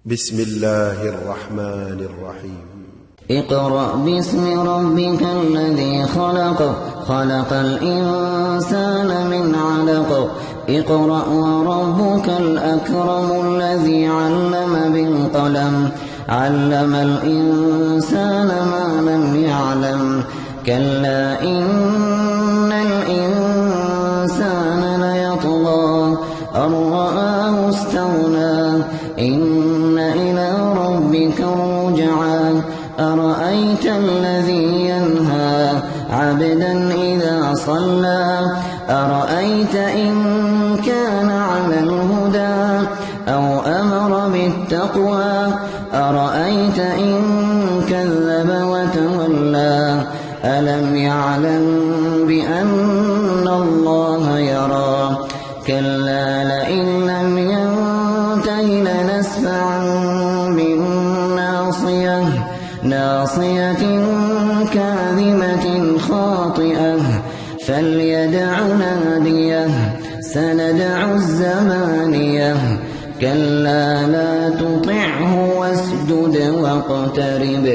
بسم الله الرحمن الرحيم اقرأ باسم ربك الذي خلق خلق الإنسان من علق اقرأ وربك الأكرم الذي علم بالقلم علم الإنسان ما لم يعلم كلا إن الإنسان ليطغى أن رآه استغنى إن إلى ربك الرجعى أرأيت الذي ينهى عبدا إذا صلى أرأيت إن كان على الهدى أو أمر بالتقوى أرأيت إن كذب وتولى ألم يعلم بأن الله يرى كلا لئن لم ينته لنسفعا بالناصية ناصية كاذبة خاطئة فليدع ناديه سندع الزبانية كلا لا تطعه واسجد واقترب